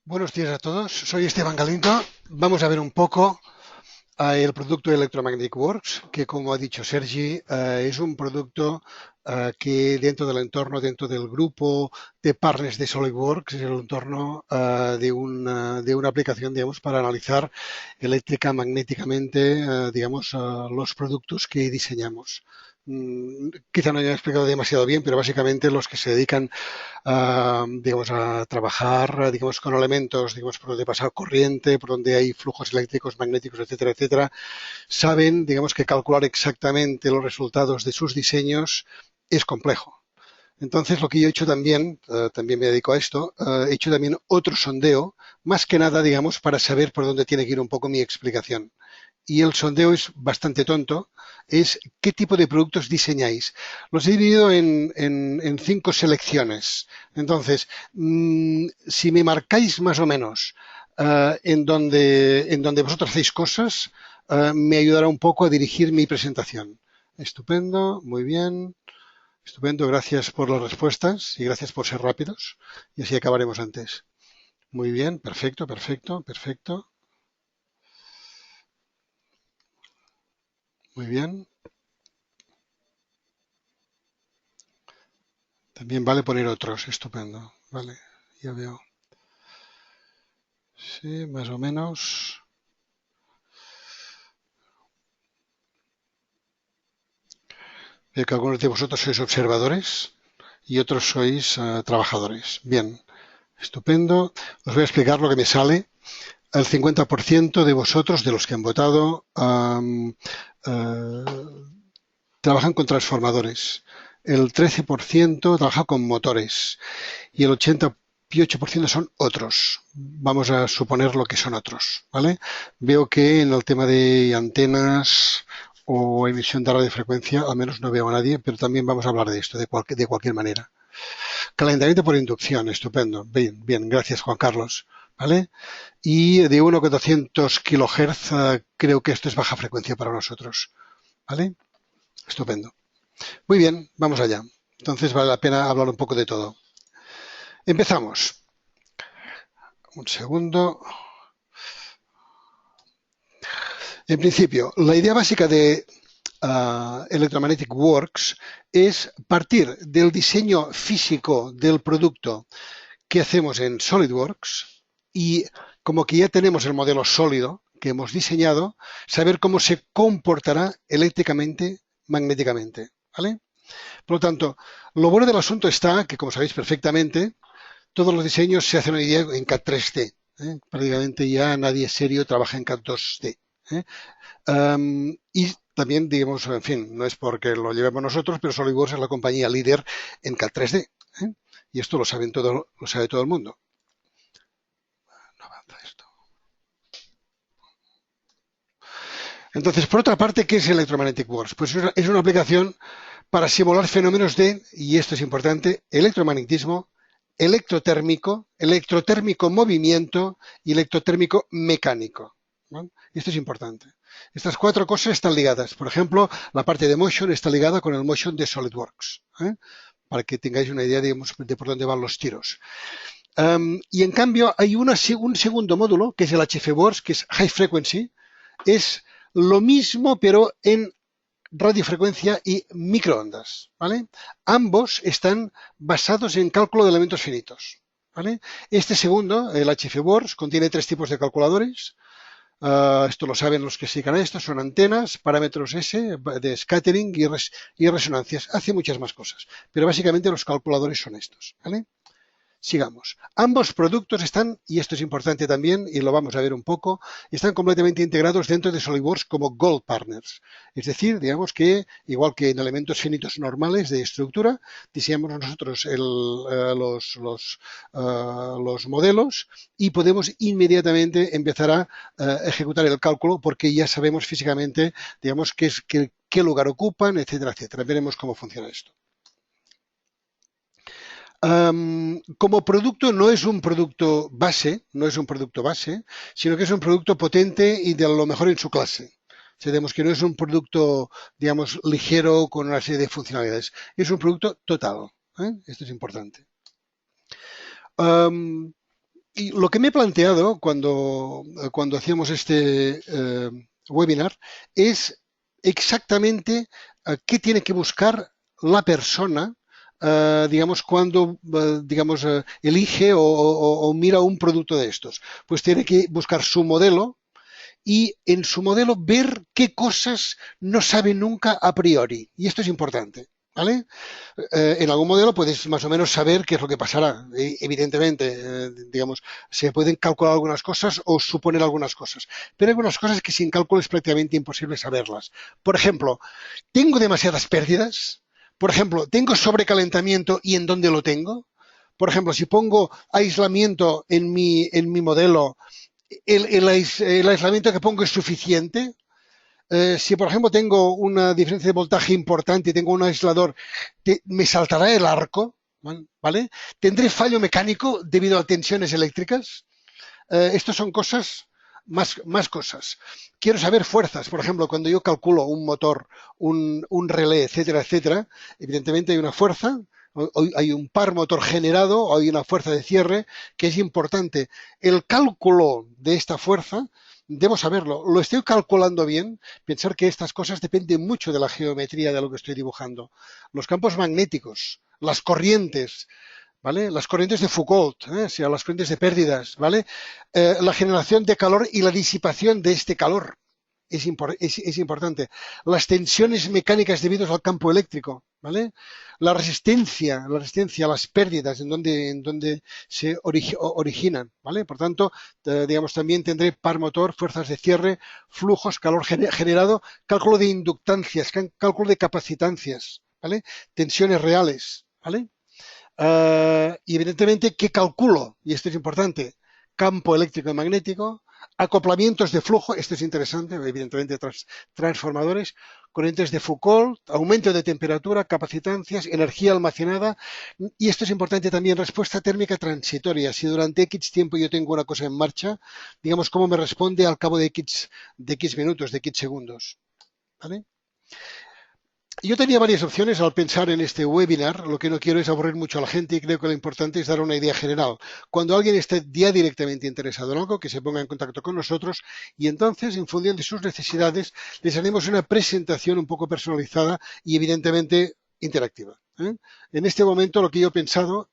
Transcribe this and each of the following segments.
Buenos días a todos, soy Esteban Galindo. Vamos a ver un poco el producto Electromagnetic Works, que como ha dicho Sergi, es un producto que dentro del entorno, dentro del grupo de partners de SolidWorks, es el entorno de una aplicación, digamos, para analizar eléctrica, magnéticamente, los productos que diseñamos. Quizá no haya explicado demasiado bien, pero básicamente los que se dedican a trabajar, digamos, con elementos, digamos, por donde pasa corriente, por donde hay flujos eléctricos, magnéticos, etcétera, etcétera, saben, digamos, que calcular exactamente los resultados de sus diseños es complejo. Entonces, lo que yo he hecho también, también me dedico a esto, he hecho también otro sondeo, más que nada, digamos, para saber por dónde tiene que ir un poco mi explicación. Y el sondeo es bastante tonto, es qué tipo de productos diseñáis. Los he dividido en 5 selecciones. Entonces, si me marcáis más o menos en donde vosotros hacéis cosas, me ayudará un poco a dirigir mi presentación. Estupendo, muy bien. Estupendo, gracias por las respuestas y gracias por ser rápidos. Y así acabaremos antes. Muy bien, perfecto, perfecto, perfecto. Muy bien. También vale poner otros, estupendo. Vale, ya veo. Sí, más o menos. Veo que algunos de vosotros sois observadores y otros sois trabajadores. Bien, estupendo. Os voy a explicar lo que me sale. El 50% de vosotros, de los que han votado, trabajan con transformadores. El 13% trabaja con motores y el 88% son otros. Vamos a suponer lo que son otros, ¿vale? Veo que en el tema de antenas o emisión de radiofrecuencia, al menos no veo a nadie, pero también vamos a hablar de esto de cualquier manera. Calentamiento por inducción, estupendo. Bien, bien, gracias Juan Carlos. ¿Vale? Y de 1,400 kHz, creo que esto es baja frecuencia para nosotros. ¿Vale? Estupendo. Muy bien, vamos allá. Entonces vale la pena hablar un poco de todo. Empezamos. Un segundo. En principio, la idea básica de Electromagnetic Works es partir del diseño físico del producto que hacemos en SolidWorks y como que ya tenemos el modelo sólido que hemos diseñado, saber cómo se comportará eléctricamente, magnéticamente. ¿Vale? Por lo tanto, lo bueno del asunto está que, como sabéis perfectamente, todos los diseños se hacen hoy día en CAD 3D. Prácticamente ya nadie serio trabaja en CAD 2D. ¿eh? Y también, digamos, en fin, no es porque lo llevemos nosotros, pero SolidWorks es la compañía líder en CAD 3D. Y esto lo sabe todo el mundo. No avanza esto. Entonces, por otra parte, ¿qué es Electromagnetic Works? Pues es una aplicación para simular fenómenos de, y esto es importante, electromagnetismo, electrotérmico movimiento y electrotérmico mecánico. ¿No? Esto es importante. Estas 4 cosas están ligadas. Por ejemplo, la parte de motion está ligada con el motion de SolidWorks, para que tengáis una idea, digamos, de por dónde van los tiros. Y en cambio, hay un segundo módulo, que es el HFWorks, que es High Frequency. Es lo mismo, pero en radiofrecuencia y microondas, ¿vale? Ambos están basados en cálculo de elementos finitos, ¿vale? Este segundo, el HFWorks, contiene 3 tipos de calculadores. Esto lo saben los que se dedican a esto, son antenas, parámetros S, de scattering y resonancias. Hace muchas más cosas, pero básicamente los calculadores son estos, ¿vale? Sigamos. Ambos productos están, y esto es importante también, y lo vamos a ver un poco, están completamente integrados dentro de SolidWorks como Gold Partners. Es decir, digamos que, igual que en elementos finitos normales de estructura, diseñamos nosotros los modelos y podemos inmediatamente empezar a ejecutar el cálculo porque ya sabemos físicamente, digamos, qué lugar ocupan, etcétera, etcétera. Veremos cómo funciona esto. Como producto no es un producto base, no es un producto base, sino que es un producto potente y de lo mejor en su clase. Sabemos que no es un producto, digamos, ligero con una serie de funcionalidades. Es un producto total. Esto es importante. Um, Y lo que me he planteado cuando hacíamos este webinar es exactamente qué tiene que buscar la persona, digamos, cuando, digamos, elige o mira un producto de estos. Pues tiene que buscar su modelo y en su modelo ver qué cosas no sabe nunca a priori. Y esto es importante. ¿Vale? En algún modelo puedes más o menos saber qué es lo que pasará. Evidentemente, digamos, se pueden calcular algunas cosas o suponer algunas cosas, pero hay algunas cosas que sin cálculo es prácticamente imposible saberlas. Por ejemplo, ¿tengo demasiadas pérdidas? Por ejemplo, ¿tengo sobrecalentamiento y en dónde lo tengo? Por ejemplo, si pongo aislamiento en mi modelo, ¿el aislamiento que pongo es suficiente? Si, por ejemplo, tengo una diferencia de voltaje importante y tengo un aislador, ¿me saltará el arco? ¿Vale? ¿Tendré fallo mecánico debido a tensiones eléctricas? Estas son cosas, más cosas. Quiero saber fuerzas. Por ejemplo, cuando yo calculo un motor, un relé, etcétera, etcétera, evidentemente hay una fuerza, hay un par motor generado, o hay una fuerza de cierre que es importante. El cálculo de esta fuerza debo saberlo. ¿Lo estoy calculando bien? Pensar que estas cosas dependen mucho de la geometría de lo que estoy dibujando. Los campos magnéticos, las corrientes, ¿vale? Las corrientes de Foucault, o sea, las corrientes de pérdidas, ¿vale? La generación de calor y la disipación de este calor es importante. Las tensiones mecánicas debidas al campo eléctrico, ¿vale? La resistencia a las pérdidas en donde se originan, ¿vale? Por tanto, digamos, también tendré par motor, fuerzas de cierre, flujos, calor generado, cálculo de inductancias, cálculo de capacitancias, ¿vale? Tensiones reales, ¿vale? Y evidentemente, ¿qué calculo? Y esto es importante. Campo eléctrico y magnético, acoplamientos de flujo, esto es interesante, evidentemente transformadores, corrientes de Foucault, aumento de temperatura, capacitancias, energía almacenada, y esto es importante también, respuesta térmica transitoria. Si durante X tiempo yo tengo una cosa en marcha, digamos, cómo me responde al cabo de X minutos, de X segundos. ¿Vale? Yo tenía varias opciones al pensar en este webinar. Lo que no quiero es aburrir mucho a la gente y creo que lo importante es dar una idea general. Cuando alguien esté ya directamente interesado en algo, que se ponga en contacto con nosotros y entonces, en función de sus necesidades, les haremos una presentación un poco personalizada y evidentemente interactiva. ¿Eh? En este momento lo que yo he pensado,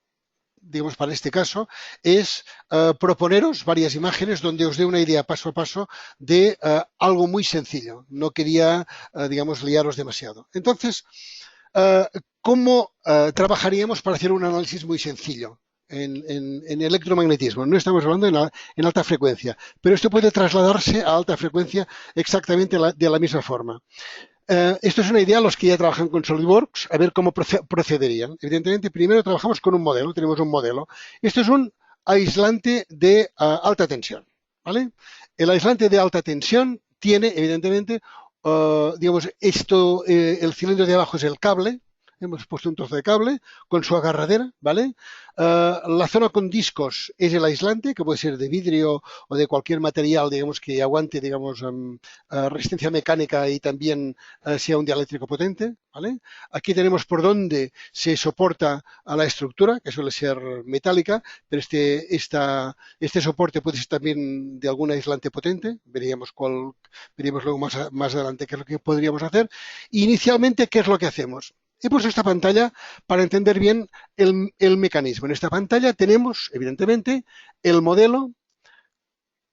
digamos, para este caso, es proponeros varias imágenes donde os dé una idea paso a paso de algo muy sencillo. No quería, digamos, liaros demasiado. Entonces, ¿cómo trabajaríamos para hacer un análisis muy sencillo? En electromagnetismo. No estamos hablando en alta frecuencia, pero esto puede trasladarse a alta frecuencia exactamente de la misma forma. Esto es una idea a los que ya trabajan con SolidWorks, a ver cómo procederían. Evidentemente, primero trabajamos con un modelo, tenemos un modelo. Esto es un aislante de alta tensión, ¿vale? El aislante de alta tensión tiene, evidentemente, digamos, el cilindro de abajo es el cable, hemos puesto un trozo de cable con su agarradera, ¿vale? La zona con discos es el aislante, que puede ser de vidrio o de cualquier material, digamos, que aguante, digamos, resistencia mecánica y también sea un dieléctrico potente, ¿vale? Aquí tenemos por dónde se soporta a la estructura, que suele ser metálica, pero este soporte puede ser también de algún aislante potente, veríamos luego más adelante qué es lo que podríamos hacer. Inicialmente, ¿qué es lo que hacemos? He puesto esta pantalla para entender bien el mecanismo. En esta pantalla tenemos, evidentemente, el modelo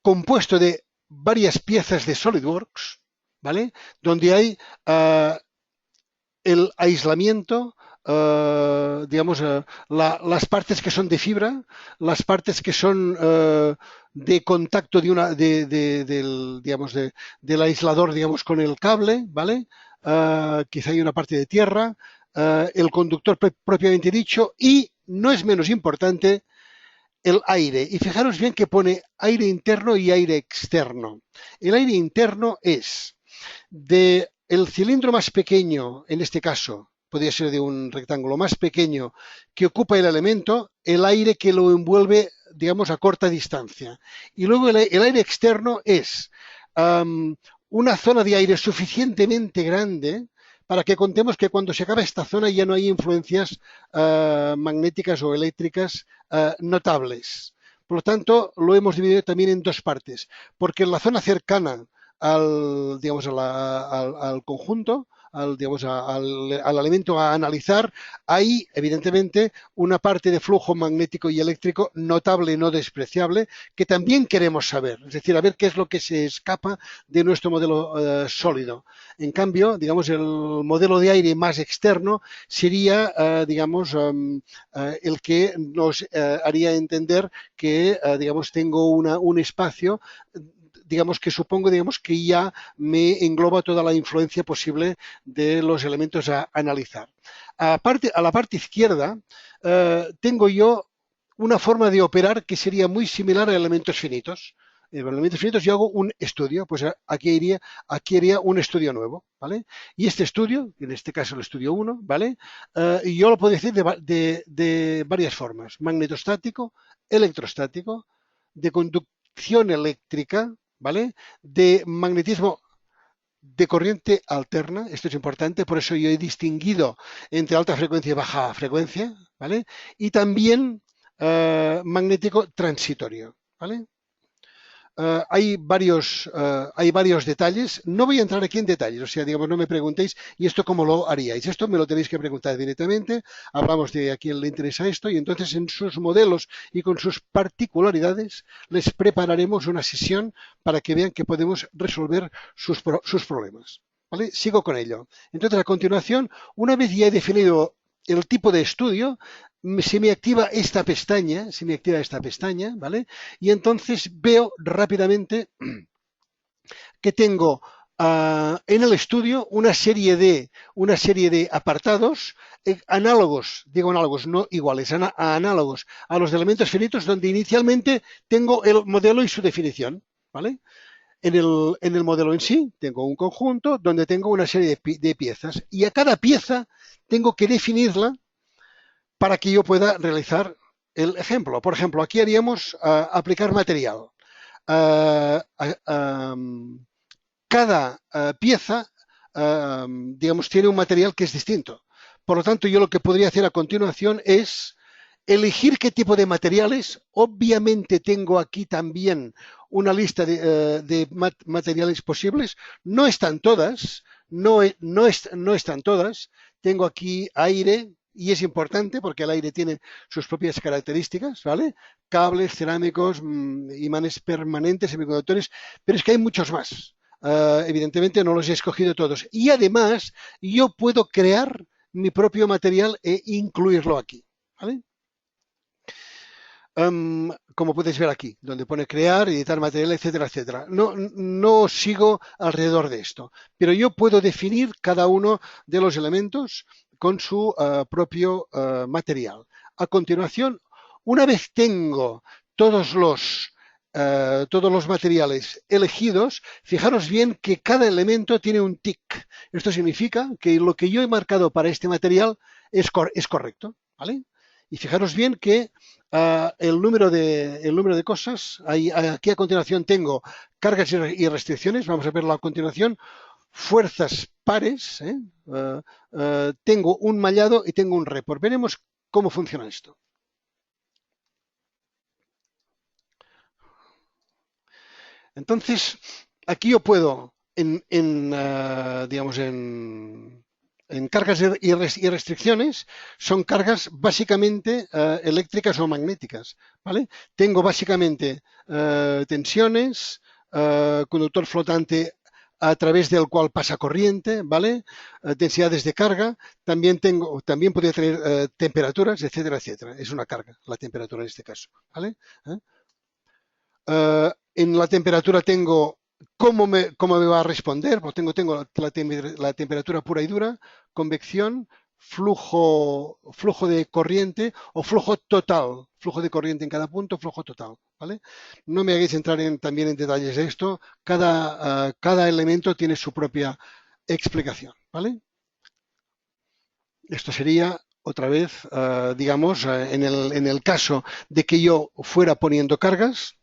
compuesto de varias piezas de SolidWorks, ¿vale? Donde hay el aislamiento, digamos, las partes que son de fibra, las partes que son de contacto digamos, del aislador, digamos, con el cable, ¿vale? Quizá hay una parte de tierra, el conductor propiamente dicho y, no es menos importante, el aire. Y fijaros bien que pone aire interno y aire externo. El aire interno es de el cilindro más pequeño, en este caso, podría ser de un rectángulo más pequeño que ocupa el elemento, el aire que lo envuelve, digamos, a corta distancia. Y luego el aire externo es una zona de aire suficientemente grande para que contemos que cuando se acaba esta zona ya no hay influencias magnéticas o eléctricas notables. Por lo tanto, lo hemos dividido también en dos partes, porque en la zona cercana digamos, al conjunto, digamos, al elemento a analizar, hay evidentemente una parte de flujo magnético y eléctrico notable y no despreciable que también queremos saber, es decir, a ver qué es lo que se escapa de nuestro modelo sólido. En cambio, digamos, el modelo de aire más externo sería, digamos, el que nos haría entender que, digamos, tengo un espacio, digamos que supongo, digamos, que ya me engloba toda la influencia posible de los elementos a analizar. A la parte izquierda tengo yo una forma de operar que sería muy similar a elementos finitos. En elementos finitos yo hago un estudio, pues aquí iría un estudio nuevo, ¿vale? Y este estudio, en este caso el estudio 1, ¿vale? Yo lo puedo decir de varias formas: magnetostático, electrostático, de conducción eléctrica, ¿vale? De magnetismo de corriente alterna, esto es importante, por eso yo he distinguido entre alta frecuencia y baja frecuencia, ¿vale? Y también magnético transitorio, ¿vale? Hay varios detalles. No voy a entrar aquí en detalles, o sea, digamos, no me preguntéis, ¿y esto cómo lo haríais? Esto me lo tenéis que preguntar directamente. Hablamos de a quién le interesa esto y entonces en sus modelos y con sus particularidades les prepararemos una sesión para que vean que podemos resolver sus problemas. ¿Vale? Sigo con ello. Entonces, a continuación, una vez ya he definido el tipo de estudio, se me activa esta pestaña, ¿vale? Y entonces veo rápidamente que tengo en el estudio una serie de apartados análogos, digo análogos, no iguales, análogos a los de elementos finitos, donde inicialmente tengo el modelo y su definición, ¿vale? En el modelo en sí tengo un conjunto donde tengo una serie de piezas y a cada pieza tengo que definirla para que yo pueda realizar el ejemplo. Por ejemplo, aquí haríamos aplicar material. Uh, cada pieza, digamos, tiene un material que es distinto. Por lo tanto, yo lo que podría hacer a continuación es elegir qué tipo de materiales. Obviamente tengo aquí también una lista de materiales posibles. No están todas, no están todas. Tengo aquí aire, y es importante porque el aire tiene sus propias características, ¿vale? Cables, cerámicos, imanes permanentes, semiconductores, pero es que hay muchos más. Evidentemente no los he escogido todos. Y además, yo puedo crear mi propio material e incluirlo aquí, ¿vale? Como puedes ver aquí, donde pone crear, editar material, etcétera, etcétera. No sigo alrededor de esto, pero yo puedo definir cada uno de los elementos con su propio material. A continuación, una vez tengo todos todos los materiales elegidos, fijaros bien que cada elemento tiene un tick. Esto significa que lo que yo he marcado para este material es correcto, ¿vale? Y fijaros bien que el número de cosas, aquí a continuación tengo cargas y restricciones, vamos a verlo a continuación, fuerzas pares, tengo un mallado y tengo un report. Veremos cómo funciona esto. Entonces, aquí yo puedo, digamos, en cargas y restricciones, son cargas básicamente eléctricas o magnéticas, ¿vale? Tengo básicamente tensiones, conductor flotante a través del cual pasa corriente, ¿vale? Densidades de carga, también podría tener temperaturas, etcétera, etcétera. Es una carga, la temperatura en este caso, ¿vale? En la temperatura tengo cómo me va a responder. Pues tengo la temperatura pura y dura, convección, flujo de corriente o flujo de corriente en cada punto, flujo total, ¿vale? No me hagáis entrar también en detalles de esto. Cada elemento tiene su propia explicación, ¿vale? Esto sería otra vez, digamos, en el caso de que yo fuera poniendo cargas,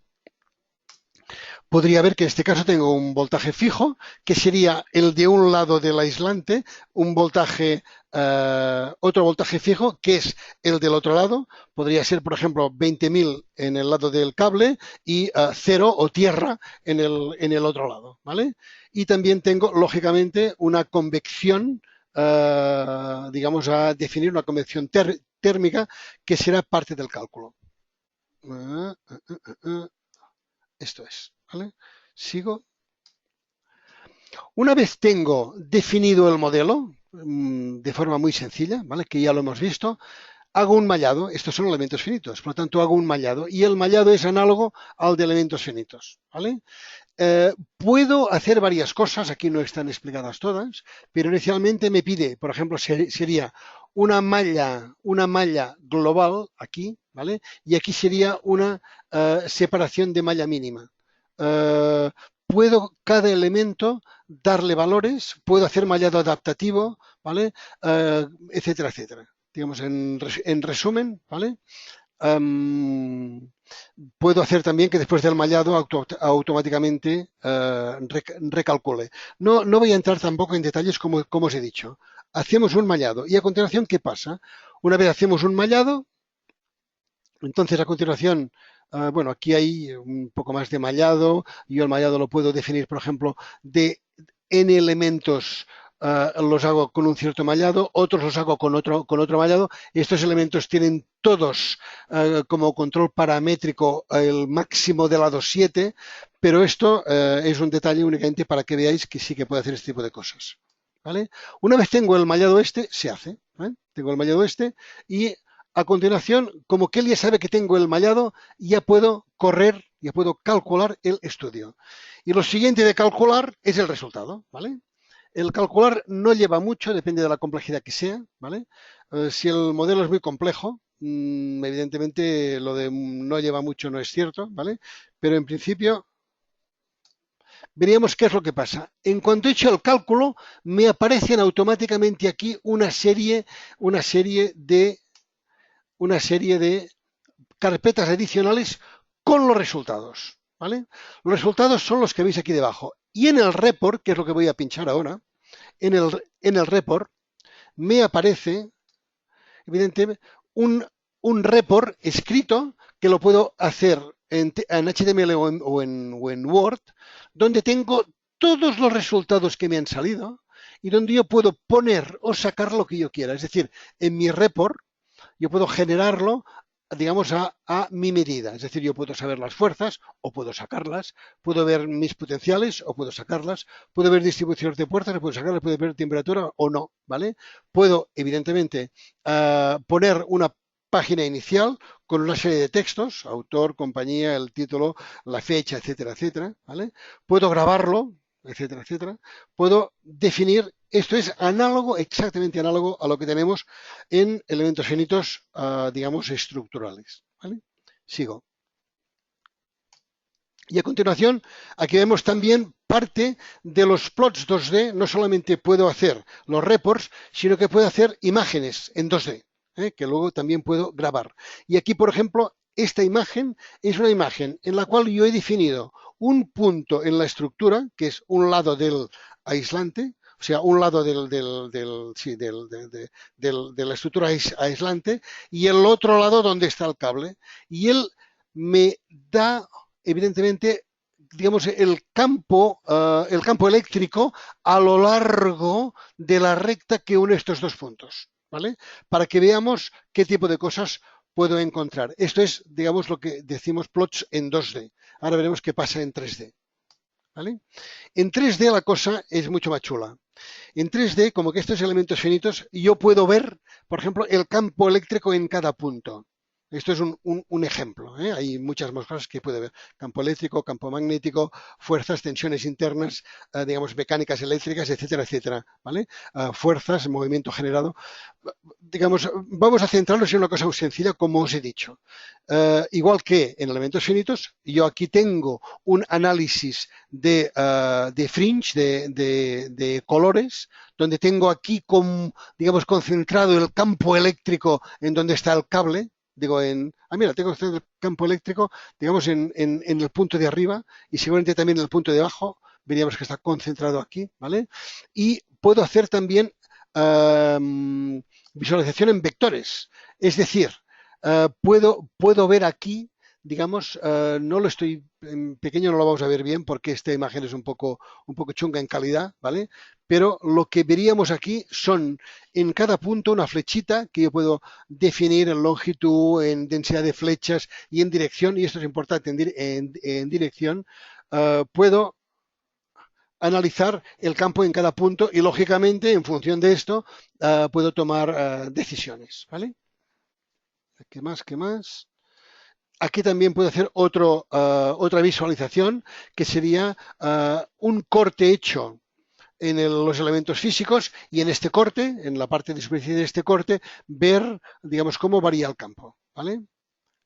podría ver que en este caso tengo un voltaje fijo, que sería el de un lado del aislante, un voltaje, otro voltaje fijo, que es el del otro lado. Podría ser, por ejemplo, 20.000 en el lado del cable y cero o tierra en el otro lado, ¿vale? Y también tengo, lógicamente, una convección, digamos, a definir una convección térmica que será parte del cálculo. Esto es, ¿vale? Sigo. Una vez tengo definido el modelo, de forma muy sencilla, ¿vale? Que ya lo hemos visto, hago un mallado. Estos son elementos finitos, por lo tanto hago un mallado. Y el mallado es análogo al de elementos finitos, ¿vale? Puedo hacer varias cosas, aquí no están explicadas todas, pero inicialmente me pide, por ejemplo, sería una malla global aquí, ¿vale? Y aquí sería una separación de malla mínima. Uh, puedo cada elemento darle valores, puedo hacer mallado adaptativo, ¿vale? Etcétera, etcétera. Digamos, en resumen, ¿vale? Puedo hacer también que después del mallado automáticamente recalcule. No voy a entrar tampoco en detalles como os he dicho. Hacemos un mallado y a continuación, ¿qué pasa? Una vez hacemos un mallado, entonces a continuación, bueno, aquí hay un poco más de mallado. Yo el mallado lo puedo definir, por ejemplo, de n elementos. Los hago con un cierto mallado, otros los hago con otro mallado. Estos elementos tienen todos como control paramétrico el máximo de lado 7, pero esto es un detalle únicamente para que veáis que sí que puede hacer este tipo de cosas, ¿vale? Una vez tengo el mallado este, se hace, ¿vale? Tengo el mallado este y a continuación, como que él ya sabe que tengo el mallado, ya puedo correr, ya puedo calcular el estudio. Y lo siguiente de calcular es el resultado, ¿vale? El calcular no lleva mucho, depende de la complejidad que sea, ¿vale? Si el modelo es muy complejo, evidentemente lo de no lleva mucho no es cierto, ¿vale? Pero en principio veríamos qué es lo que pasa. En cuanto he hecho el cálculo, me aparecen automáticamente aquí una serie de carpetas adicionales con los resultados, ¿vale? Los resultados son los que veis aquí debajo. Y en el report, que es lo que voy a pinchar ahora, en el report me aparece, evidentemente, un report escrito que lo puedo hacer en HTML o en Word, donde tengo todos los resultados que me han salido y donde yo puedo poner o sacar lo que yo quiera. Es decir, en mi report yo puedo generarlo, digamos, a mi medida. Es decir, yo puedo saber las fuerzas o puedo sacarlas, puedo ver mis potenciales o puedo sacarlas, puedo ver distribuciones de fuerzas o puedo sacarlas, puedo ver temperatura o no, ¿vale? Puedo, evidentemente, poner una página inicial con una serie de textos, autor, compañía, el título, la fecha, etcétera, etcétera, ¿vale? Puedo grabarlo, etcétera, etcétera. Puedo definir, esto es análogo, exactamente análogo a lo que tenemos en elementos finitos, digamos, estructurales, ¿vale? Sigo. Y a continuación, aquí vemos también parte de los plots 2D. No solamente puedo hacer los reports, sino que puedo hacer imágenes en 2D, que luego también puedo grabar. Y aquí, por ejemplo, esta imagen es una imagen en la cual yo he definido un punto en la estructura, que es un lado del aislante, o sea, un lado de la estructura aislante y el otro lado donde está el cable. Y él me da, evidentemente, digamos, el campo eléctrico a lo largo de la recta que une estos dos puntos, ¿vale? Para que veamos qué tipo de cosas puedo encontrar. Esto es, digamos, lo que decimos plots en 2D. Ahora veremos qué pasa en 3D. ¿Vale? En 3D la cosa es mucho más chula. En 3D, como que estos elementos finitos, yo puedo ver, por ejemplo, el campo eléctrico en cada punto. Esto es un ejemplo, ¿eh? Hay muchas más cosas que puede ver. Campo eléctrico, campo magnético, fuerzas, tensiones internas, digamos, mecánicas eléctricas, etcétera, etcétera, ¿vale? Fuerzas, movimiento generado. Digamos, vamos a centrarnos en una cosa muy sencilla, como os he dicho. Igual que en elementos finitos, yo aquí tengo un análisis de fringe, de colores, donde tengo aquí, digamos, concentrado el campo eléctrico en donde está el cable, mira, tengo el campo eléctrico, digamos, en el punto de arriba y seguramente también en el punto de abajo. Veríamos que está concentrado aquí, ¿vale? Y puedo hacer también visualización en vectores. Es decir, puedo ver aquí, digamos, no lo estoy, en pequeño no lo vamos a ver bien porque esta imagen es un poco chunga en calidad, ¿vale? Pero lo que veríamos aquí son en cada punto una flechita que yo puedo definir en longitud, en densidad de flechas y en dirección, y esto es importante, en dirección, puedo analizar el campo en cada punto y, lógicamente, en función de esto, puedo tomar decisiones, ¿vale? ¿Qué más? ¿Qué más? Aquí también puedo hacer otra visualización que sería un corte hecho en los elementos físicos y en este corte, en la parte de superficie de este corte, ver, digamos, cómo varía el campo, ¿vale?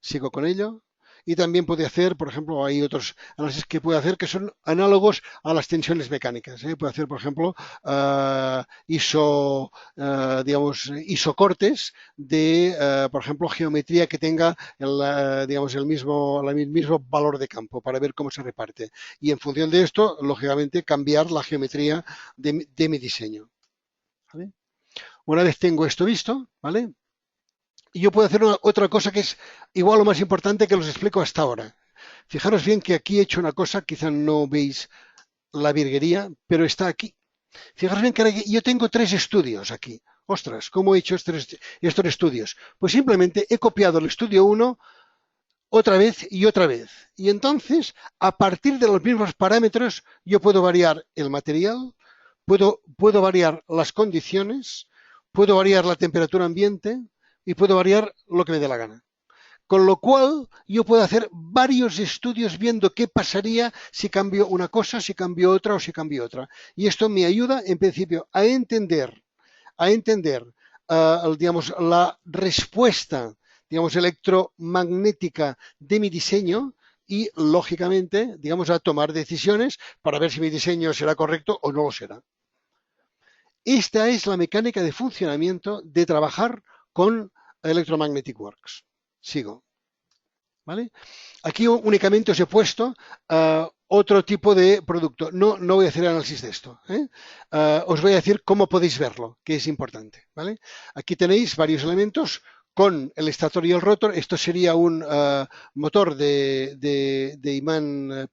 Sigo con ello. Y también puede hacer, por ejemplo, hay otros análisis que puede hacer que son análogos a las tensiones mecánicas. Puede hacer, por ejemplo, digamos, isocortes de, por ejemplo, geometría que tenga digamos, el mismo valor de campo para ver cómo se reparte. Y en función de esto, lógicamente, cambiar la geometría de mi diseño. ¿Vale? Una vez tengo esto visto, ¿vale? Y yo puedo hacer otra cosa que es igual o más importante que los explico hasta ahora. Fijaros bien que aquí he hecho una cosa, quizá no veis la virguería, pero está aquí. Fijaros bien que yo tengo 3 estudios aquí. Ostras, ¿cómo he hecho estos estudios? Pues simplemente he copiado el estudio 1 otra vez y otra vez. Y entonces, a partir de los mismos parámetros, yo puedo variar el material, puedo variar las condiciones, puedo variar la temperatura ambiente y puedo variar lo que me dé la gana. Con lo cual, yo puedo hacer varios estudios viendo qué pasaría si cambio una cosa, si cambio otra o si cambio otra. Y esto me ayuda, en principio, a entender digamos, la respuesta, digamos, electromagnética de mi diseño y, lógicamente, digamos, a tomar decisiones para ver si mi diseño será correcto o no lo será. Esta es la mecánica de funcionamiento de trabajar con Electromagnetic Works. Sigo. ¿Vale? Aquí únicamente os he puesto otro tipo de producto. No voy a hacer análisis de esto. Os voy a decir cómo podéis verlo, que es importante. ¿Vale? Aquí tenéis varios elementos con el estator y el rotor. Esto sería un motor de imán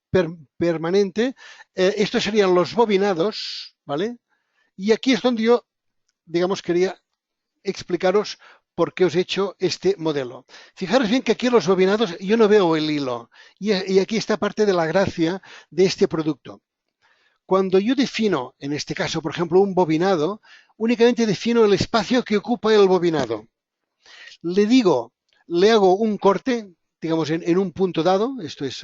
permanente. Estos serían los bobinados, ¿vale? Y aquí es donde yo, digamos, quería explicaros por qué os he hecho este modelo. Fijaros bien que aquí en los bobinados yo no veo el hilo. Y aquí está parte de la gracia de este producto. Cuando yo defino, en este caso, por ejemplo, un bobinado, únicamente defino el espacio que ocupa el bobinado. Le hago un corte, digamos, en un punto dado, esto es,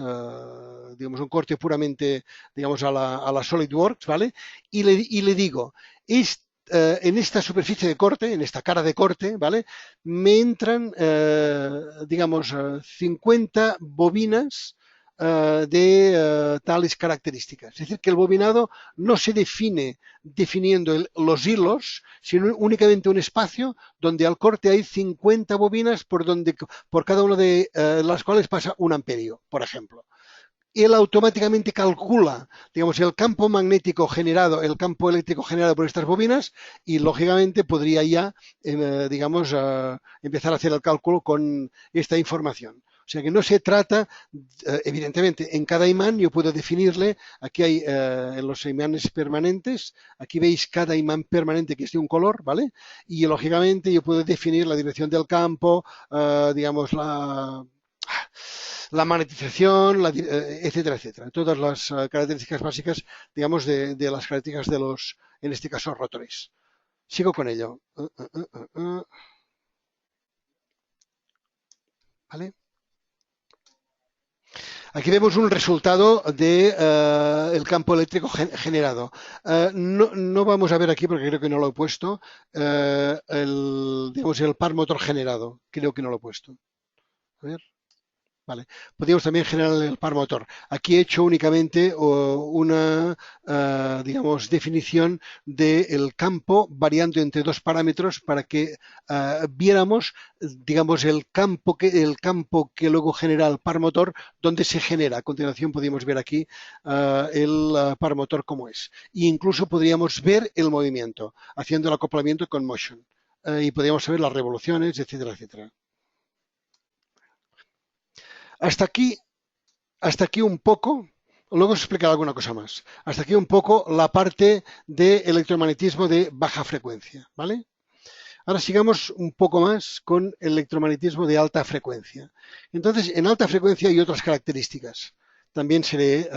digamos, un corte puramente, digamos, a la SolidWorks, ¿vale? Y le digo, en esta superficie de corte, en esta cara de corte, ¿vale? Me entran, digamos, 50 bobinas de tales características. Es decir, que el bobinado no se define definiendo los hilos, sino únicamente un espacio donde al corte hay 50 bobinas por cada una de las cuales pasa un amperio, por ejemplo. Él automáticamente calcula, digamos, el campo magnético generado, el campo eléctrico generado por estas bobinas y, lógicamente, podría ya, digamos, empezar a hacer el cálculo con esta información. O sea que no se trata, evidentemente, en cada imán yo puedo definirle, aquí hay en los imanes permanentes, aquí veis cada imán permanente que es de un color, ¿vale? Y, lógicamente, yo puedo definir la dirección del campo, digamos, la magnetización, etcétera, etcétera. Todas las características básicas, digamos, de las características de los, en este caso, rotores. Sigo con ello. ¿Vale? Aquí vemos un resultado del campo eléctrico generado. No vamos a ver aquí, porque creo que no lo he puesto, digamos, el par motor generado. Creo que no lo he puesto. A ver. Vale. Podríamos también generar el par motor. Aquí he hecho únicamente una, digamos, definición del campo variando entre dos parámetros para que viéramos, digamos, el campo que luego genera el par motor, donde se genera. A continuación podríamos ver aquí el par motor como es. E incluso podríamos ver el movimiento, haciendo el acoplamiento con motion. Y podríamos saber las revoluciones, etcétera, etcétera. Hasta aquí, hasta aquí un poco, luego os explicaré alguna cosa más. Hasta aquí un poco la parte de electromagnetismo de baja frecuencia, ¿vale? Ahora sigamos un poco más con el electromagnetismo de alta frecuencia. Entonces, en alta frecuencia hay otras características. También seré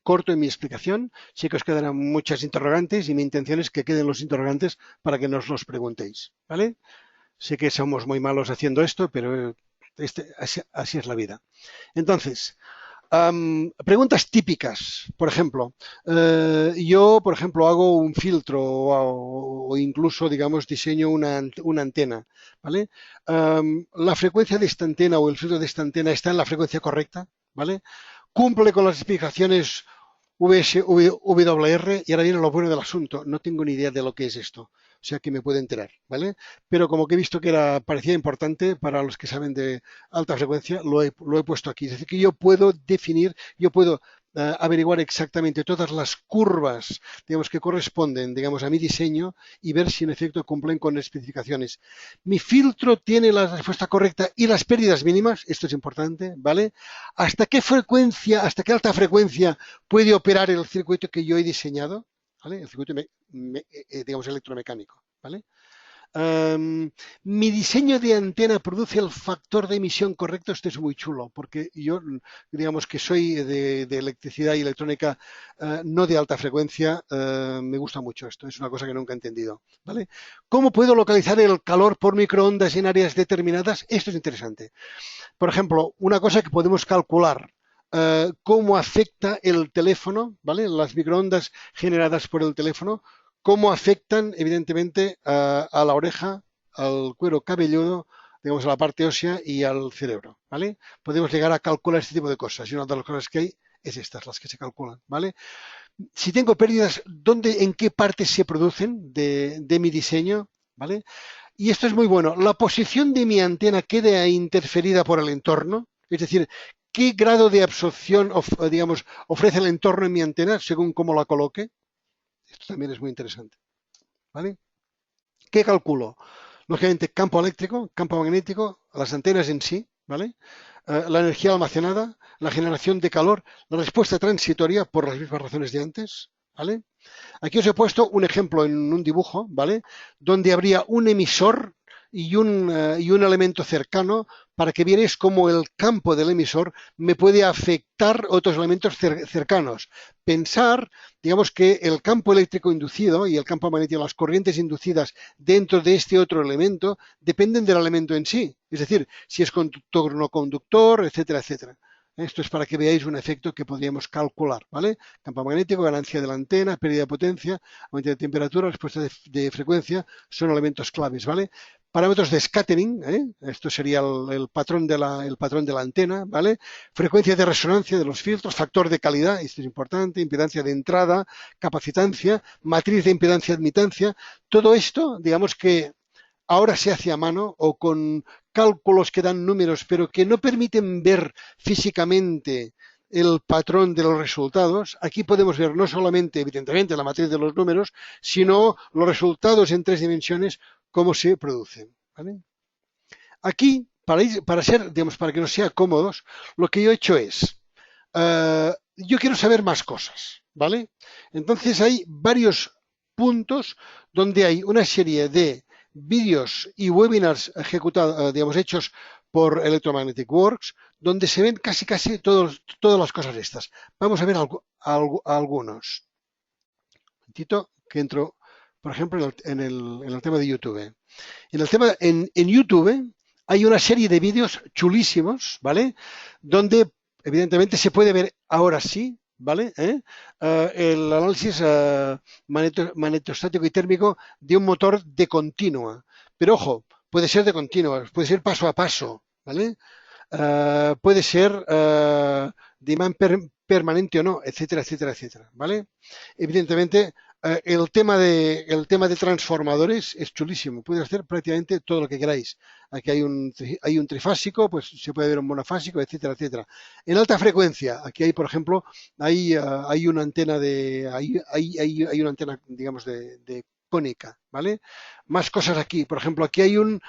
corto en mi explicación. Sé que os quedarán muchas interrogantes y mi intención es que queden los interrogantes para que nos los preguntéis, ¿vale? Sé que somos muy malos haciendo esto, pero así es la vida. Entonces, preguntas típicas, por ejemplo, yo, por ejemplo, hago un filtro o incluso, digamos, diseño una antena, ¿vale? La frecuencia de esta antena o el filtro de esta antena está en la frecuencia correcta, ¿vale? Cumple con las especificaciones WR y ahora viene lo bueno del asunto. No tengo ni idea de lo que es esto, o sea que me puedo enterar, ¿vale? Pero como que he visto que parecía importante para los que saben de alta frecuencia, lo he puesto aquí. Es decir, que yo puedo definir, yo puedo averiguar exactamente todas las curvas, digamos, que corresponden, digamos, a mi diseño y ver si en efecto cumplen con especificaciones. Mi filtro tiene la respuesta correcta y las pérdidas mínimas, esto es importante, ¿vale? ¿Hasta qué frecuencia, hasta qué alta frecuencia puede operar el circuito que yo he diseñado? ¿Vale? El circuito, digamos, electromecánico, ¿vale? Mi diseño de antena produce el factor de emisión correcto. Esto es muy chulo, porque yo, digamos que soy de electricidad y electrónica, no de alta frecuencia, me gusta mucho esto, es una cosa que nunca he entendido, ¿vale? ¿Cómo puedo localizar el calor por microondas en áreas determinadas? Esto es interesante. Por ejemplo, una cosa que podemos calcular, cómo afecta el teléfono, ¿vale? Las microondas generadas por el teléfono, cómo afectan, evidentemente, a la oreja, al cuero cabelludo, digamos, a la parte ósea y al cerebro, ¿vale? Podemos llegar a calcular este tipo de cosas y una de las cosas que hay es estas, las que se calculan, ¿vale? Si tengo pérdidas, en qué partes se producen de mi diseño, ¿vale? Y esto es muy bueno. La posición de mi antena queda interferida por el entorno, es decir, qué grado de absorción, digamos, ofrece el entorno en mi antena según cómo la coloque. Esto también es muy interesante, ¿vale? ¿Qué calculo? Lógicamente, campo eléctrico, campo magnético, las antenas en sí, ¿vale? La energía almacenada, la generación de calor, la respuesta transitoria por las mismas razones de antes, ¿vale? Aquí os he puesto un ejemplo en un dibujo, ¿vale? Donde habría un emisor y un elemento cercano para que vierais cómo el campo del emisor me puede afectar otros elementos cercanos. Pensar, digamos, que el campo eléctrico inducido y el campo magnético, las corrientes inducidas dentro de este otro elemento, dependen del elemento en sí. Es decir, si es conductor o no conductor, etcétera, etcétera. Esto es para que veáis un efecto que podríamos calcular, ¿vale? Campo magnético, ganancia de la antena, pérdida de potencia, aumento de temperatura, respuesta de frecuencia, son elementos claves, ¿vale? Parámetros de scattering, esto sería el patrón de la antena, ¿vale? Frecuencia de resonancia de los filtros, factor de calidad, esto es importante, impedancia de entrada, capacitancia, matriz de impedancia-admitancia, todo esto, digamos que ahora se hace a mano o con cálculos que dan números, pero que no permiten ver físicamente el patrón de los resultados. Aquí podemos ver no solamente, evidentemente, la matriz de los números, sino los resultados en 3 dimensiones, cómo se producen, ¿vale? Aquí, para que nos sea cómodos, lo que yo he hecho es, yo quiero saber más cosas, ¿vale? Entonces hay varios puntos donde hay una serie de vídeos y webinars ejecutados, digamos, hechos por Electromagnetic Works, donde se ven casi todas las cosas estas. Vamos a ver algunos. Un momentito que entro, por ejemplo, en el tema de YouTube. En YouTube hay una serie de vídeos chulísimos, ¿vale? Donde evidentemente se puede ver ahora sí, ¿vale? El análisis magnetostático y térmico de un motor de continua. Pero ojo, puede ser de continua, puede ser paso a paso, ¿vale? puede ser de imán permanente o no, etcétera, etcétera, etcétera, ¿vale? Evidentemente, el tema de transformadores es chulísimo. Puedes hacer prácticamente todo lo que queráis. Aquí hay un trifásico, pues se puede ver un monofásico, etcétera, etcétera. En alta frecuencia, aquí hay, por ejemplo, hay una antena hay una antena, digamos, de cónica, ¿vale? Más cosas aquí. Por ejemplo, aquí hay un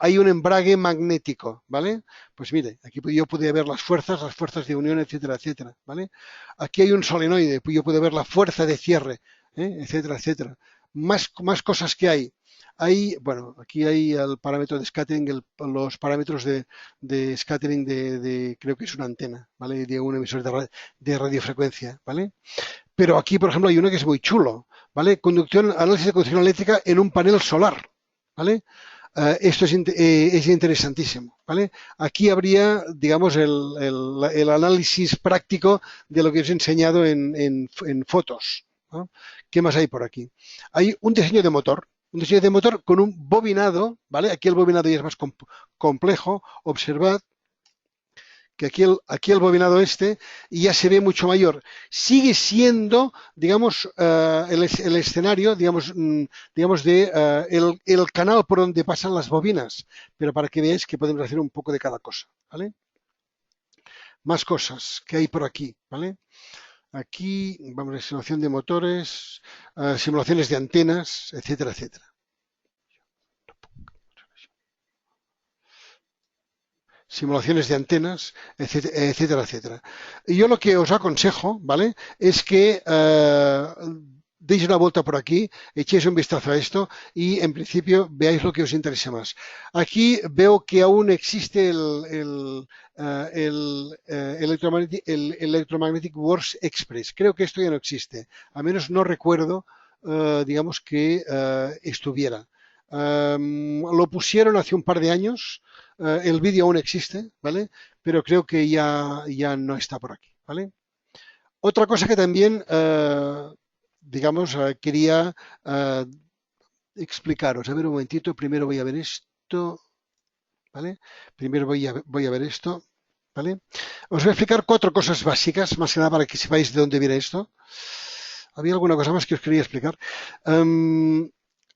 embrague magnético, ¿vale? Pues mire, aquí yo podía ver las fuerzas de unión, etcétera, etcétera, ¿vale? Aquí hay un solenoide, pues yo puedo ver la fuerza de cierre, etcétera, etcétera. Más cosas que hay. Bueno, aquí hay el parámetro de scattering, los parámetros de scattering creo que es una antena, ¿vale? De un emisor de radiofrecuencia, ¿vale? Pero aquí, por ejemplo, hay uno que es muy chulo, ¿vale? Análisis de conducción eléctrica en un panel solar, ¿vale? Esto es interesantísimo, ¿vale? Aquí habría, digamos, el análisis práctico de lo que os he enseñado en fotos, ¿no? ¿Qué más hay por aquí? Hay un diseño de motor con un bobinado, ¿vale? Aquí el bobinado ya es más complejo. Observad que aquí el bobinado y ya se ve mucho mayor. Sigue siendo, digamos, el escenario, digamos el canal por donde pasan las bobinas, pero para que veáis que podemos hacer un poco de cada cosa, ¿vale? Más cosas que hay por aquí, ¿vale? Aquí, vamos a simulación de motores, simulaciones de antenas, etcétera, etcétera. Simulaciones de antenas, etcétera, etcétera, etcétera. Y yo lo que os aconsejo, ¿vale? Es que deis una vuelta por aquí, echéis un vistazo a esto y en principio veáis lo que os interese más. Aquí veo que aún existe el Electromagnetic Works Express. Creo que esto ya no existe. Al menos no recuerdo, digamos, que estuviera. Lo pusieron hace un par de años. El vídeo aún existe, ¿vale? Pero creo que ya no está por aquí, ¿vale? Otra cosa que también, digamos, quería explicaros. A ver un momentito, primero voy a ver esto, ¿vale? Primero voy a ver esto, ¿vale? Os voy a explicar 4 cosas básicas, más que nada para que sepáis de dónde viene esto. Había alguna cosa más que os quería explicar.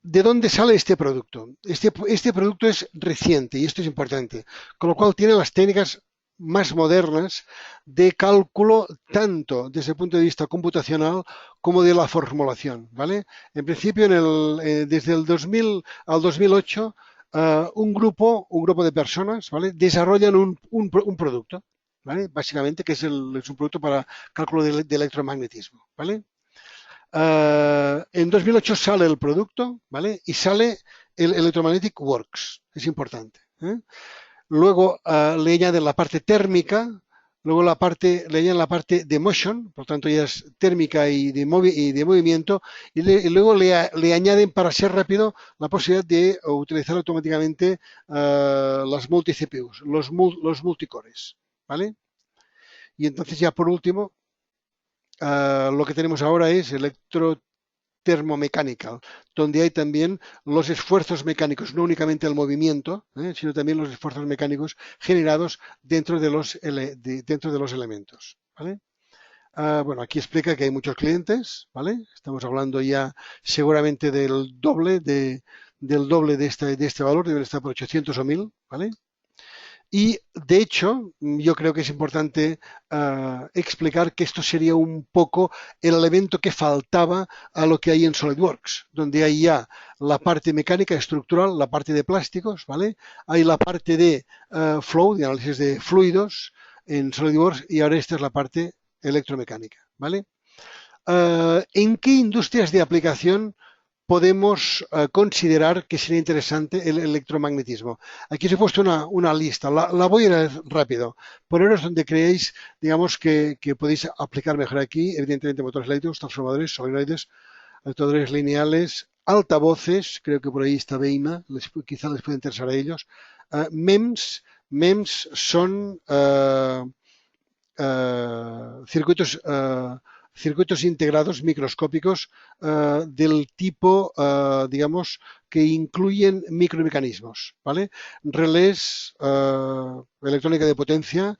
¿De dónde sale este producto? Este producto es reciente y esto es importante, con lo cual tiene las técnicas más modernas de cálculo, tanto desde el punto de vista computacional como de la formulación, ¿vale? En principio, desde el 2000 al 2008, un grupo de personas, ¿vale? Desarrollan un producto, ¿vale? Básicamente, que es un producto para cálculo de electromagnetismo, ¿vale? En 2008 sale el producto, ¿vale? Y sale el Electromagnetic Works, es importante, ¿eh? Luego le añaden la parte térmica, luego le añaden la parte de motion, por tanto ya es térmica y de movimiento, y luego le añaden, para ser rápido, la posibilidad de utilizar automáticamente las multi-CPUs, los multicores, ¿vale? Y entonces ya por último, lo que tenemos ahora es electrotermomecánica, donde hay también los esfuerzos mecánicos, no únicamente el movimiento, sino también los esfuerzos mecánicos generados dentro de los elementos, ¿vale? Bueno, aquí explica que hay muchos clientes, ¿vale? Estamos hablando ya seguramente del doble de este valor, deben estar por 800 o 1000, ¿vale? Y de hecho, yo creo que es importante explicar que esto sería un poco el elemento que faltaba a lo que hay en SolidWorks, donde hay ya la parte mecánica estructural, la parte de plásticos, ¿vale? Hay la parte de flow, de análisis de fluidos en SolidWorks, y ahora esta es la parte electromecánica, ¿vale? ¿En qué industrias de aplicación podemos considerar que sería interesante el electromagnetismo? Aquí os he puesto una lista, la voy a ir rápido. Poneros donde creéis, digamos, que podéis aplicar mejor aquí. Evidentemente, motores eléctricos, transformadores, solenoides, actuadores lineales, altavoces, creo que por ahí está Beima, quizá les puede interesar a ellos. MEMS son circuitos circuitos integrados microscópicos del tipo, digamos, que incluyen micromecanismos, ¿vale? Relés, electrónica de potencia,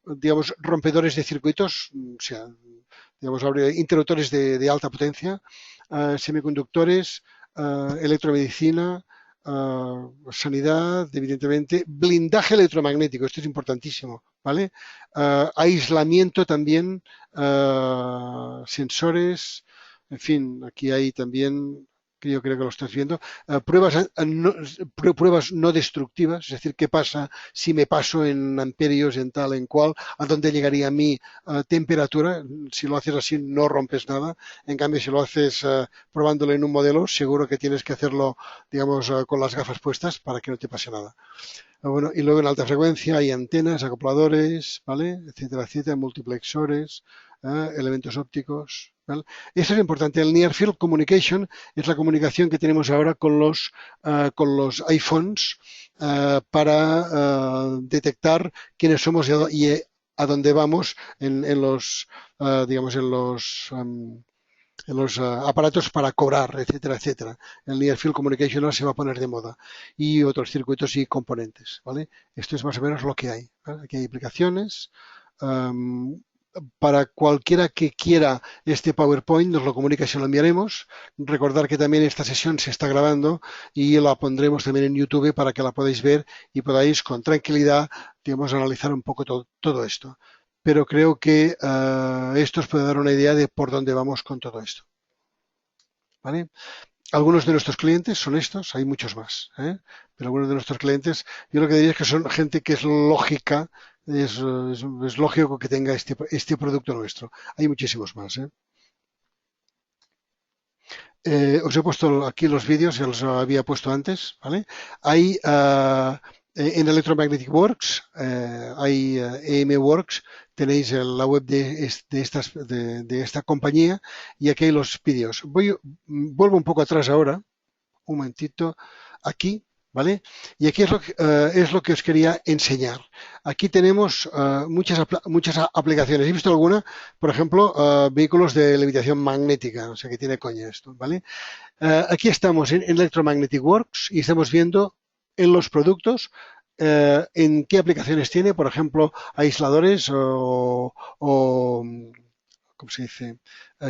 digamos, rompedores de circuitos, o sea, digamos, interruptores de alta potencia, semiconductores, electromedicina, sanidad, evidentemente, blindaje electromagnético, esto es importantísimo, ¿vale? Aislamiento también, sensores, en fin, aquí hay también, que yo creo que lo estás viendo, pruebas no destructivas, es decir, qué pasa si me paso en amperios, en tal, en cual, a dónde llegaría mi temperatura. Si lo haces así no rompes nada, en cambio si lo haces probándolo en un modelo, seguro que tienes que hacerlo, digamos, con las gafas puestas para que no te pase nada. Bueno, y luego en alta frecuencia hay antenas, acopladores, ¿vale? Etcétera, etcétera, multiplexores, elementos ópticos, ¿vale? Eso es importante. El Near Field Communication es la comunicación que tenemos ahora con los iPhones para detectar quiénes somos y a dónde vamos en los, digamos, en los aparatos para cobrar, etcétera, etcétera. El Near Field Communication ahora se va a poner de moda y otros circuitos y componentes, ¿vale? Esto es más o menos lo que hay, ¿vale? Aquí hay aplicaciones. Um, para cualquiera que quiera este PowerPoint, nos lo comunica y se lo enviaremos. Recordar que también esta sesión se está grabando y la pondremos también en YouTube para que la podáis ver y podáis con tranquilidad, digamos, analizar un poco todo esto. Pero creo que esto os puede dar una idea de por dónde vamos con todo esto, ¿vale? Algunos de nuestros clientes son estos, hay muchos más, ¿eh? Pero algunos de nuestros clientes, yo lo que diría es que son gente que es lógica, es lógico que tenga este producto nuestro. Hay muchísimos más, ¿eh? Os he puesto aquí los vídeos, ya los había puesto antes, ¿vale? Hay en Electromagnetic Works, hay EM Works, tenéis la web de esta compañía y aquí hay los vídeos. Vuelvo un poco atrás ahora, un momentito, aquí, ¿vale? Y aquí es lo que os quería enseñar. Aquí tenemos muchas aplicaciones. He visto alguna, por ejemplo, vehículos de levitación magnética, o sea que tiene coña esto, ¿vale? Aquí estamos en Electromagnetic Works y estamos viendo en los productos en qué aplicaciones tiene, por ejemplo, aisladores o ¿cómo se dice?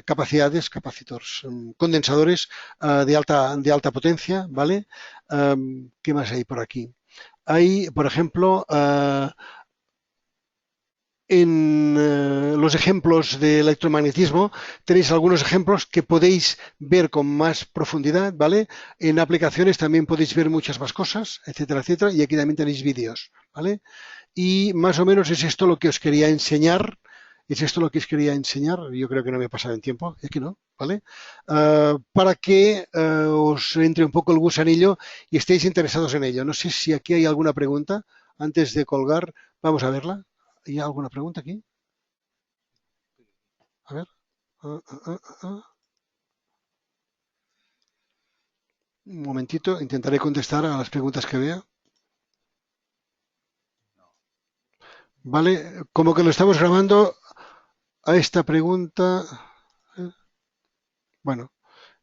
Capacidades, capacitors, condensadores de alta potencia, ¿vale? ¿Qué más hay por aquí? Hay, por ejemplo, en los ejemplos de electromagnetismo tenéis algunos ejemplos que podéis ver con más profundidad, ¿vale? En aplicaciones también podéis ver muchas más cosas, etcétera, etcétera, y aquí también tenéis vídeos, ¿vale? Y más o menos es esto lo que os quería enseñar. ¿Es esto lo que os quería enseñar? Yo creo que no me he pasado en tiempo, es que no, ¿vale? Para que os entre un poco el gusanillo y estéis interesados en ello. No sé si aquí hay alguna pregunta antes de colgar. Vamos a verla. ¿Hay alguna pregunta aquí? A ver. Un momentito, intentaré contestar a las preguntas que vea. Vale, como que lo estamos grabando a esta pregunta. Bueno,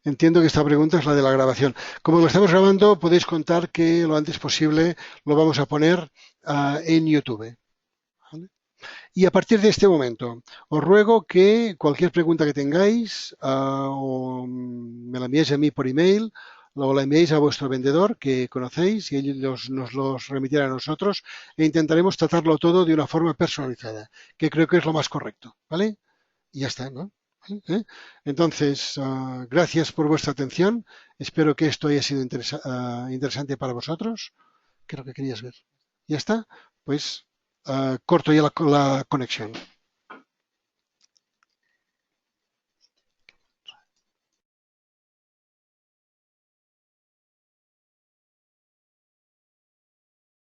entiendo que esta pregunta es la de la grabación. Como lo estamos grabando, podéis contar que lo antes posible lo vamos a poner en YouTube. ¿Vale? Y a partir de este momento, os ruego que cualquier pregunta que tengáis o me la enviéis a mí por email o la enviéis a vuestro vendedor que conocéis y ellos nos los remitirán a nosotros e intentaremos tratarlo todo de una forma personalizada, que creo que es lo más correcto, ¿vale? Y ya está, ¿no? ¿Eh? Entonces, gracias por vuestra atención. Espero que esto haya sido interesante para vosotros. ¿Qué es lo que querías ver? ¿Ya está? Pues corto ya la conexión.